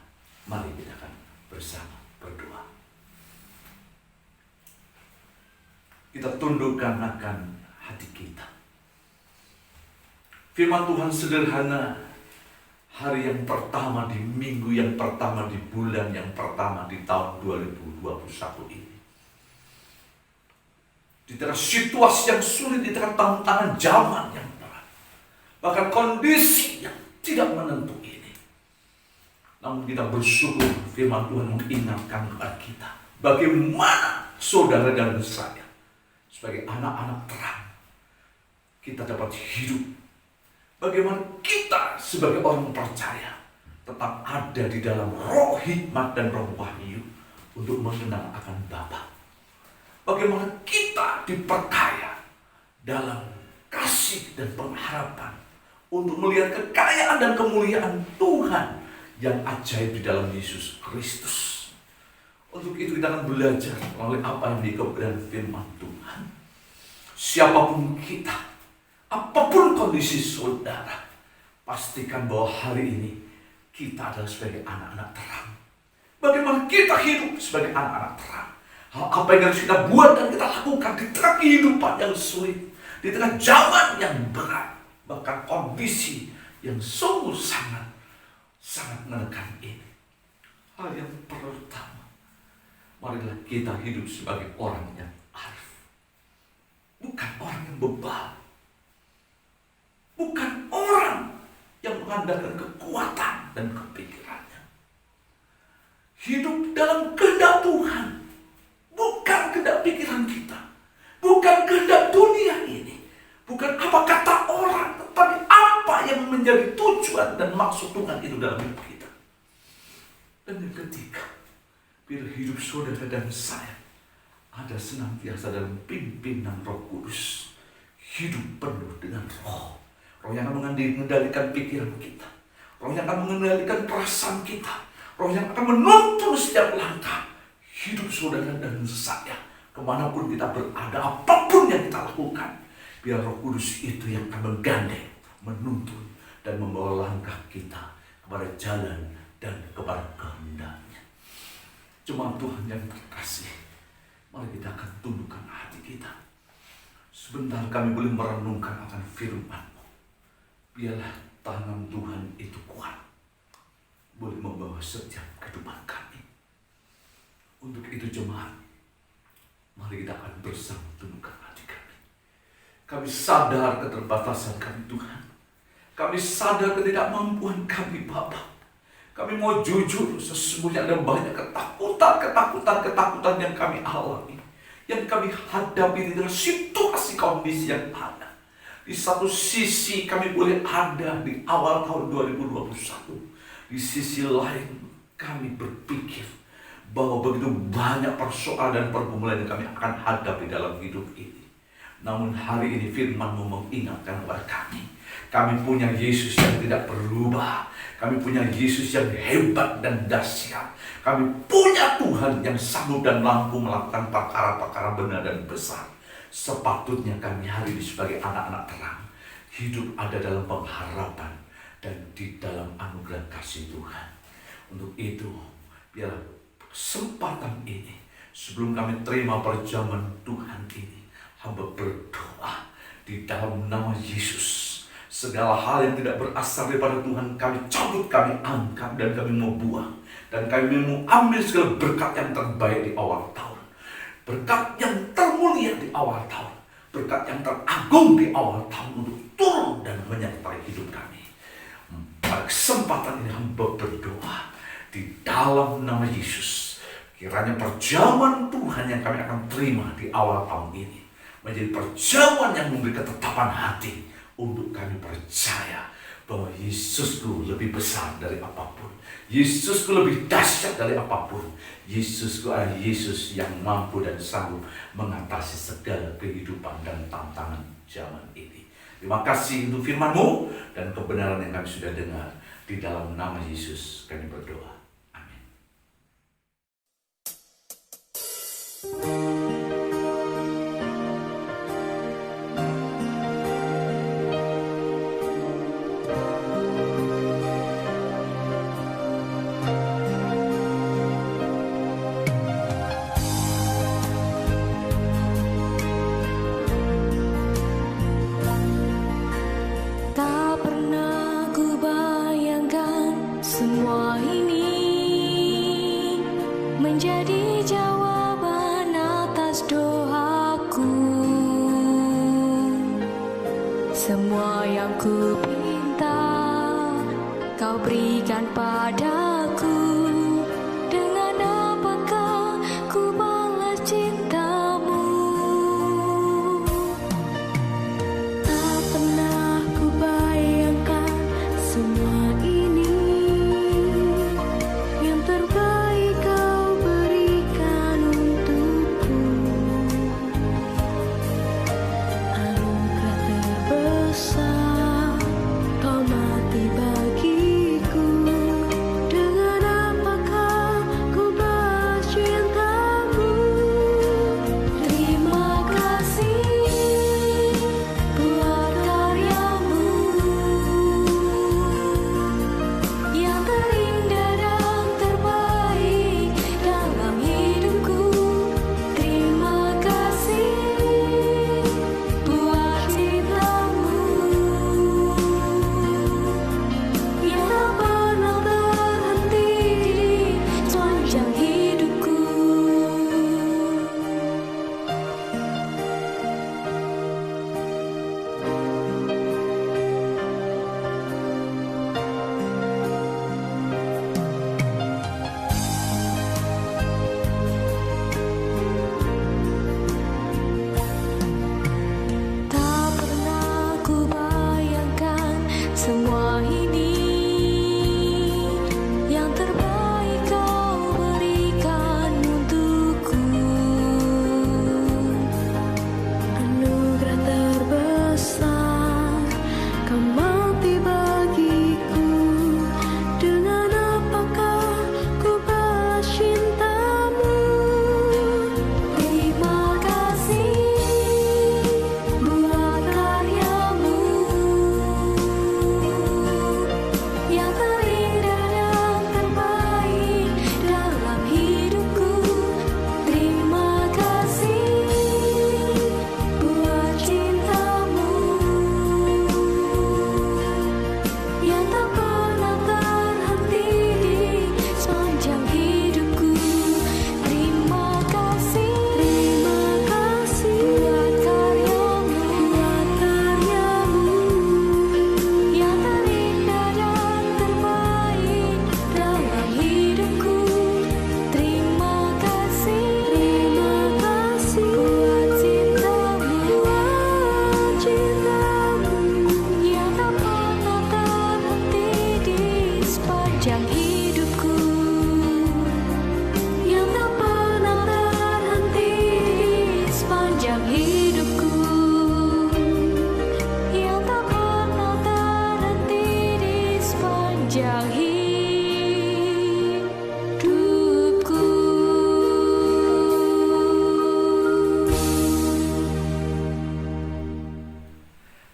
Speaker 3: Mari kita akan bersama berdoa. Kita tundukkan akan hati kita. Firman Tuhan sederhana. Hari yang pertama di minggu yang pertama di bulan yang pertama di tahun 2021 ini. Di tengah situasi yang sulit, di tengah tantangan zaman yang berat, bahkan kondisi yang tidak menentu ini. Namun kita bersyukur firman Tuhan mengingatkan kepada kita bagaimana saudara dan saya sebagai anak-anak terang kita dapat hidup. Bagaimana kita sebagai orang percaya tetap ada di dalam roh hikmat dan roh wahyu untuk mengenal akan Bapa. Bagaimana kita diperkaya dalam kasih dan pengharapan untuk melihat kekayaan dan kemuliaan Tuhan yang ajaib di dalam Yesus Kristus. Untuk itu kita akan belajar melalui apa yang dikatakan firman Tuhan. Siapapun kita, apapun kondisi saudara, pastikan bahwa hari ini kita adalah sebagai anak-anak terang. Bagaimana kita hidup sebagai anak-anak terang. Hal apa yang harus kita buat dan kita lakukan di tengah kehidupan yang sulit, di tengah zaman yang berat, bahkan kondisi yang sungguh sangat menekan ini. Hal yang pertama, marilah kita hidup sebagai orang yang arif, bukan orang yang bebal. Bukan orang yang mengandalkan kekuatan dan kepikirannya. Hidup dalam kehendak Tuhan, bukan kehendak pikiran kita, bukan kehendak dunia ini, bukan apa kata orang, tetapi apa yang menjadi tujuan dan maksud Tuhan itu dalam hidup kita. Dan yang ketiga, biar hidup saudara dan saya ada senantiasa dalam pimpinan Roh Kudus, hidup penuh dengan Roh. Roh yang akan mengendalikan pikiran kita, Roh yang akan mengendalikan perasaan kita, Roh yang akan menuntun setiap langkah hidup saudara dan saya. Kemanapun kita berada, apapun yang kita lakukan, biar Roh Kudus itu yang akan menggandeng, menuntun, dan membawa langkah kita kepada jalan dan kepada kehendak-Nya. Cuma Tuhan yang terkasih, mari kita akan tundukkan hati kita. Sebentar kami boleh merenungkan akan firman-Mu. Biarlah tangan Tuhan itu kuat, boleh membawa setiap kehidupan kami. Untuk itu jemaat, mari kita akan bersama tundukkan hati kami. Kami sadar keterbatasan kami Tuhan. Kami sadar ketidakmampuan kami Bapa. Kami mau jujur, sesungguhnya ada banyak ketakutan yang kami alami, yang kami hadapi di dalam situasi kondisi yang ada. Di satu sisi kami boleh ada di awal tahun 2021. Di sisi lain kami berpikir bahwa begitu banyak persoalan dan pergumulan yang kami akan hadapi dalam hidup ini. Namun hari ini firman-Mu mengingatkan kepada kami punya Yesus yang tidak berubah. Kami punya Yesus yang hebat dan dahsyat. Kami punya Tuhan yang sanggup dan mampu melakukan perkara-perkara benar dan besar. Sepatutnya kami hari ini sebagai anak-anak terang hidup ada dalam pengharapan dan di dalam anugerah kasih Tuhan. Untuk itu, biar kesempatan ini, sebelum kami terima perjamuan Tuhan ini, hamba berdoa di dalam nama Yesus. Segala hal yang tidak berasal daripada Tuhan kami cabut, kami angkat, dan kami mau buang. Dan kami mau ambil segala berkat yang terbaik di awal tahun. Berkat yang termulia di awal tahun. Berkat yang teragung di awal tahun untuk turun dan menyertai hidup kami. Pada kesempatan ini hamba berdoa di dalam nama Yesus. Kiranya perjamuan Tuhan yang kami akan terima di awal tahun ini menjadi perjamuan yang memberi ketetapan hati untuk kami percaya bahwa Yesusku lebih besar dari apapun. Yesusku lebih dahsyat dari apapun. Yesusku adalah Yesus yang mampu dan sanggup mengatasi segala kehidupan dan tantangan zaman ini. Terima kasih untuk firman-Mu dan kebenaran yang kami sudah dengar. Di dalam nama Yesus kami berdoa. Amin.
Speaker 4: Menjadi jawaban atas doaku. Semua yang ku pinta Kau berikan padaku. Dengan apakah ku balas cinta-Mu? Tak pernah ku bayangkan semua ini. Yang terbaik Kau berikan untukku. Anugerah terbesar Kau mati bagiku.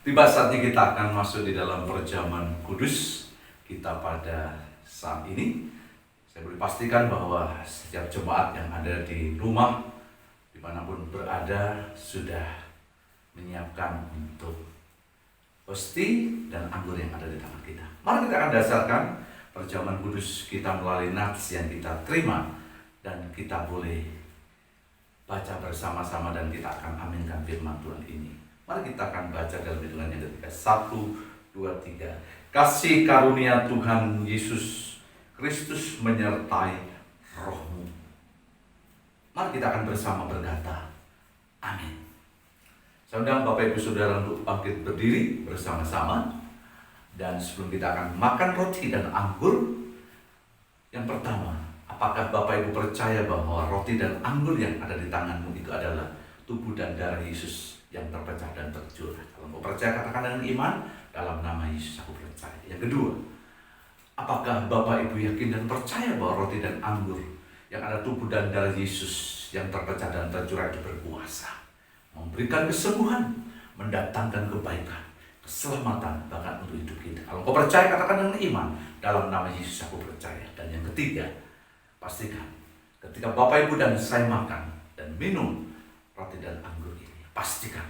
Speaker 3: Tiba saatnya kita akan masuk di dalam perjamuan kudus kita pada saat ini. Saya boleh pastikan bahwa setiap jemaat yang ada di rumah, dimanapun berada, sudah menyiapkan untuk hosti dan anggur yang ada di tangan kita. Mari kita akan dasarkan perjamuan kudus kita melalui nats yang kita terima, dan kita boleh baca bersama-sama dan kita akan aminkan firman Tuhan ini. Mari kita akan baca dalam hitungan yang ketiga. 1, 2, 3. Kasih karunia Tuhan Yesus Kristus menyertai rohmu. Mari kita akan bersama berkata, amin. Saya undang Bapak Ibu Saudara untuk bangkit berdiri bersama-sama. Dan sebelum kita akan makan roti dan anggur, yang pertama, apakah Bapak Ibu percaya bahwa roti dan anggur yang ada di tanganmu itu adalah tubuh dan darah Yesus yang terpecah dan tercurah? Kalau mau percaya, katakan dengan iman, dalam nama Yesus aku percaya. Yang kedua, apakah Bapak Ibu yakin dan percaya bahwa roti dan anggur yang ada tubuh dan darah Yesus yang terpecah dan tercurah itu berkuasa, memberikan kesembuhan, mendatangkan kebaikan, keselamatan, bahkan untuk hidup kita? Kalau kau percaya, katakan dengan iman, dalam nama Yesus aku percaya. Dan yang ketiga, pastikan ketika Bapak Ibu dan saya makan dan minum roti dan anggur ini, pastikan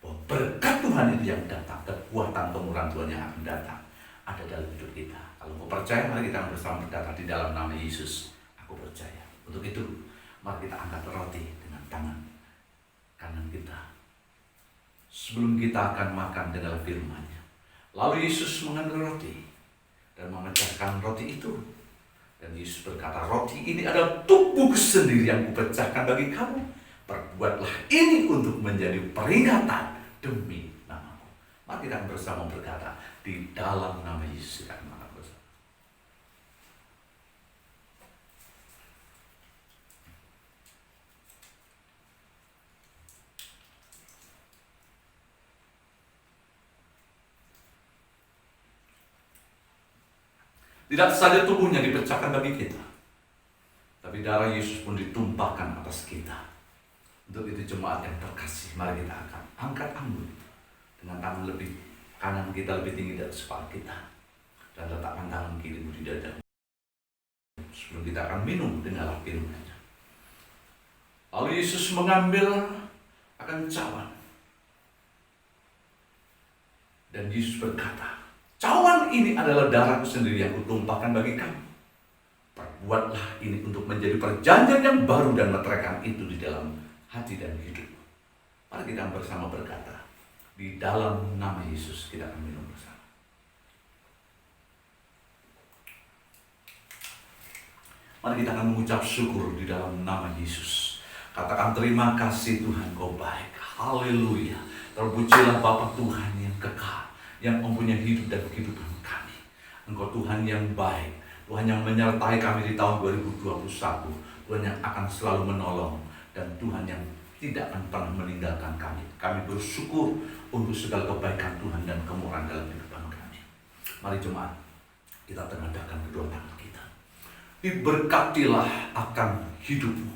Speaker 3: bahwa berkat Tuhan itu yang datang, kekuatan kemurahan Tuhan yang akan datang ada dalam hidup kita. Kalau kau percaya, mari kita bersama berkata, di dalam nama Yesus aku percaya. Untuk itu, mari kita angkat roti dengan tangan kanan kita. Sebelum kita akan makan dengan firman-Nya, lalu Yesus mengambil roti dan memecahkan roti itu. Dan Yesus berkata, roti ini adalah tubuhku sendiri yang kupecahkan bagi kamu. Perbuatlah ini untuk menjadi peringatan demi namaku. Mari kita bersama berkata, di dalam nama Yesus kita makan bersama. Tidak saja tubuhnya dipecahkan bagi kita, tapi darah Yesus pun ditumpahkan atas kita. Untuk itu jemaat yang terkasih, mari kita akan angkat anggur dengan tangan lebih kanan kita lebih tinggi dari kepala kita, dan letakkan tangan kirimu di dadamu. Sebelum kita akan minum, dengarlah firman-Nya. Lalu Yesus mengambil akan cawan, dan Yesus berkata, cawan ini adalah darahku sendiri yang kutumpahkan bagi kamu. Perbuatlah ini untuk menjadi perjanjian yang baru, dan meteraikan itu di dalam hati dan hidup. Mari kita bersama berkata, di dalam nama Yesus kita akan minum bersama. Mari kita akan mengucap syukur di dalam nama Yesus. Katakan, terima kasih Tuhan, kau baik. Haleluya. Terpujilah Bapa Tuhan yang kekal, yang mempunyai hidup dan kehidupan kami. Engkau Tuhan yang baik, Tuhan yang menyertai kami di tahun 2021, Tuhan yang akan selalu menolong, dan Tuhan yang tidak akan pernah meninggalkan kami. Kami bersyukur untuk segala kebaikan Tuhan dan kemurahan dalam kehidupan kami. Mari jemaat, kita tengadahkan kedua tangan kita. Diberkatilah akan hidupmu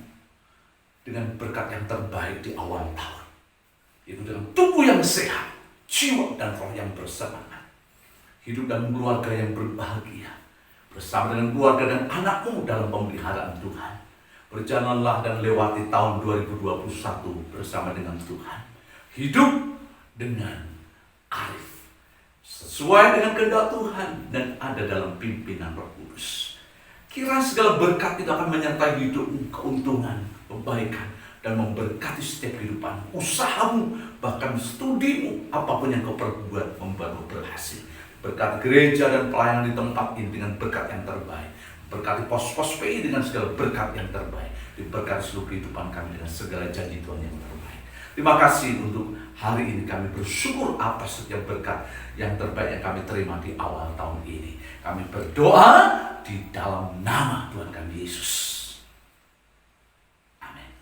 Speaker 3: dengan berkat yang terbaik di awal tahun, yaitu dengan tubuh yang sehat, jiwa dan roh yang bersemangat, hidup dan keluarga yang berbahagia, bersama dengan keluarga dan anakmu dalam pemeliharaan Tuhan. Berjalanlah dan lewati tahun 2021 bersama dengan Tuhan. Hidup dengan arif, sesuai dengan kehendak Tuhan, dan ada dalam pimpinan Roh Kudus. Kira segala berkat itu akan menyertai hidupmu, keuntungan, kebaikan, dan memberkati setiap kehidupan, usahamu, bahkan studimu, apapun yang kau perbuat membuat kau berhasil. Berkat gereja dan pelayanan di tempat ini dengan berkat yang terbaik. Berkati pos-pos PI dengan segala berkat yang terbaik. Diberkati seluruh kehidupan kami dengan segala janji Tuhan yang terbaik. Terima kasih untuk hari ini, kami bersyukur atas setiap berkat yang terbaik yang kami terima di awal tahun ini. Kami berdoa di dalam nama Tuhan kami Yesus. Amin.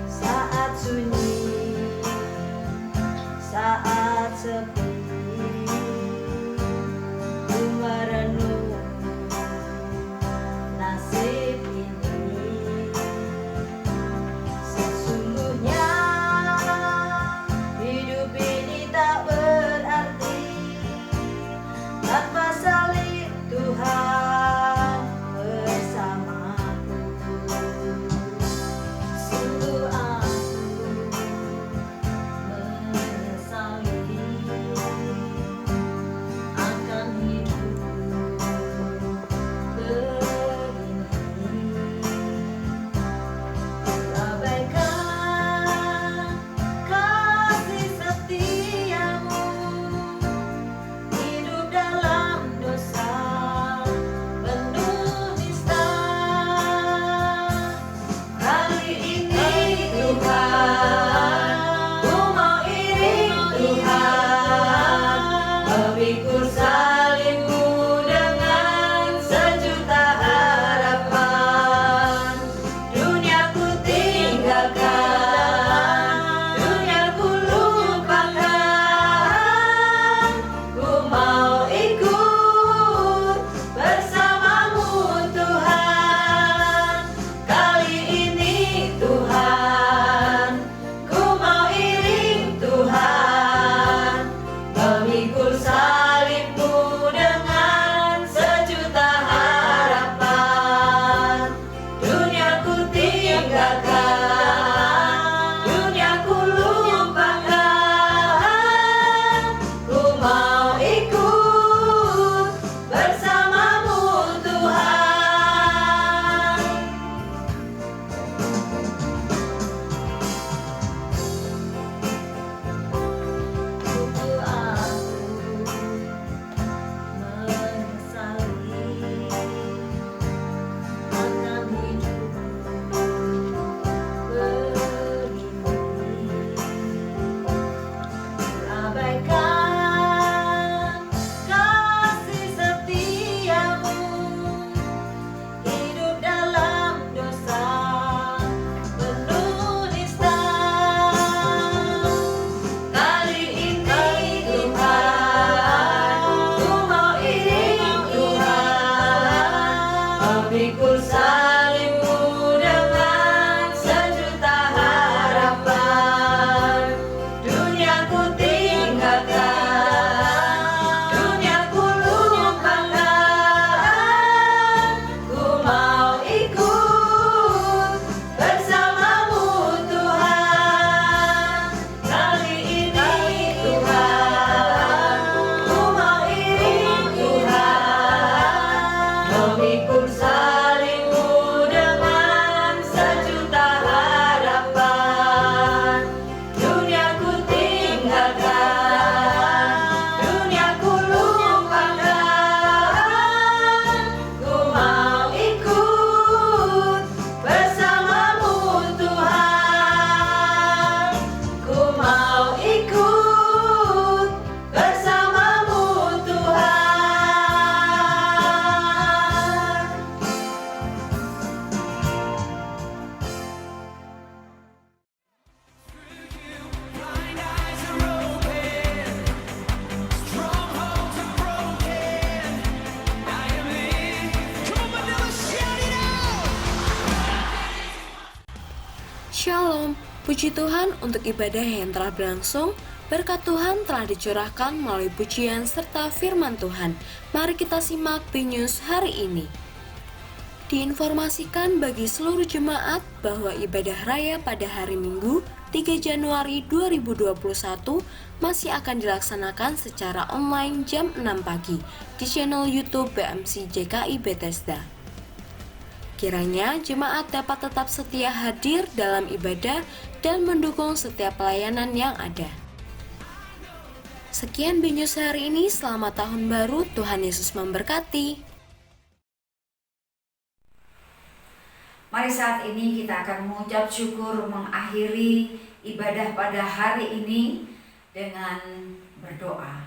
Speaker 5: Saat sunyi, saat sepi, ku merenung memikul salibmu dengan sejuta harapan. Dunia ku tinggalkan, dunia ku lupakan. Ku mau ikut bersamamu Tuhan. Kali ini Tuhan, ku mau iring Tuhan, memikul salibmu dengan sejuta harapan. Dunia ku tinggalkan, dunia ku lupakan. Ku mau ikut bersamamu Tuhan. Ku mau ikut bersamamu Tuhan.
Speaker 6: Shalom, puji Tuhan untuk ibadah yang telah berlangsung. Berkat Tuhan telah dicurahkan melalui pujian serta firman Tuhan. Mari kita simak B-News hari ini. Diinformasikan bagi seluruh jemaat bahwa ibadah raya pada hari Minggu 3 Januari 2021 masih akan dilaksanakan secara online jam 6 pagi di channel YouTube BMC JKI Bethesda. Kiranya jemaat dapat tetap setia hadir dalam ibadah dan mendukung setiap pelayanan yang ada. Sekian B-News hari ini, selamat tahun baru, Tuhan Yesus memberkati.
Speaker 2: Mari saat ini kita akan mengucap syukur mengakhiri ibadah pada hari ini dengan berdoa.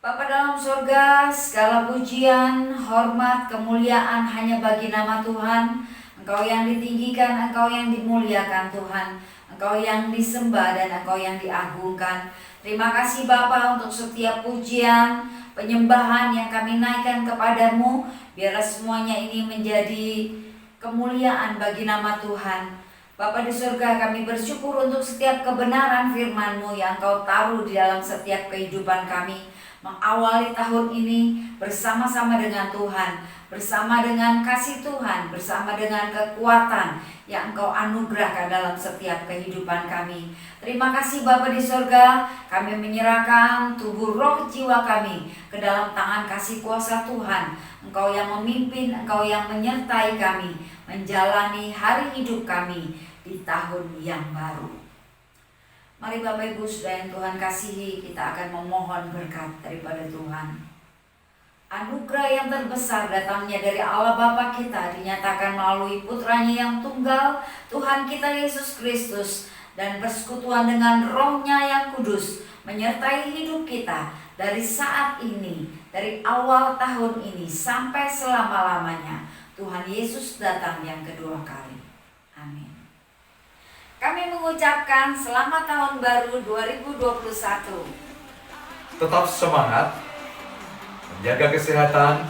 Speaker 2: Bapa dalam surga, segala pujian, hormat, kemuliaan hanya bagi nama Tuhan. Engkau yang ditinggikan, Engkau yang dimuliakan Tuhan. Engkau yang disembah dan Engkau yang diagungkan. Terima kasih Bapa untuk setiap pujian, penyembahan yang kami naikkan kepadamu. Biarlah semuanya ini menjadi kemuliaan bagi nama Tuhan. Bapa di surga, kami bersyukur untuk setiap kebenaran firman-Mu yang Engkau taruh di dalam setiap kehidupan kami. Mengawali tahun ini bersama-sama dengan Tuhan, bersama dengan kasih Tuhan, bersama dengan kekuatan yang Engkau anugerahkan dalam setiap kehidupan kami. Terima kasih Bapa di surga, kami menyerahkan tubuh roh jiwa kami ke dalam tangan kasih kuasa Tuhan. Engkau yang memimpin, Engkau yang menyertai kami menjalani hari hidup kami di tahun yang baru. Mari Bapak Ibu Saudara yang Tuhan kasihi, kita akan memohon berkat daripada Tuhan. Anugerah yang terbesar datangnya dari Allah Bapa kita dinyatakan melalui Putranya yang tunggal, Tuhan kita Yesus Kristus, dan persekutuan dengan Roh-Nya yang kudus menyertai hidup kita dari saat ini, dari awal tahun ini sampai selama-lamanya. Tuhan Yesus datang yang kedua kali. Amin. Kami mengucapkan selamat tahun baru 2021.
Speaker 3: Tetap semangat, menjaga kesehatan.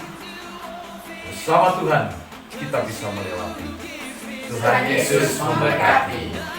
Speaker 3: Bersama Tuhan kita bisa melewati. Tuhan Yesus memberkati.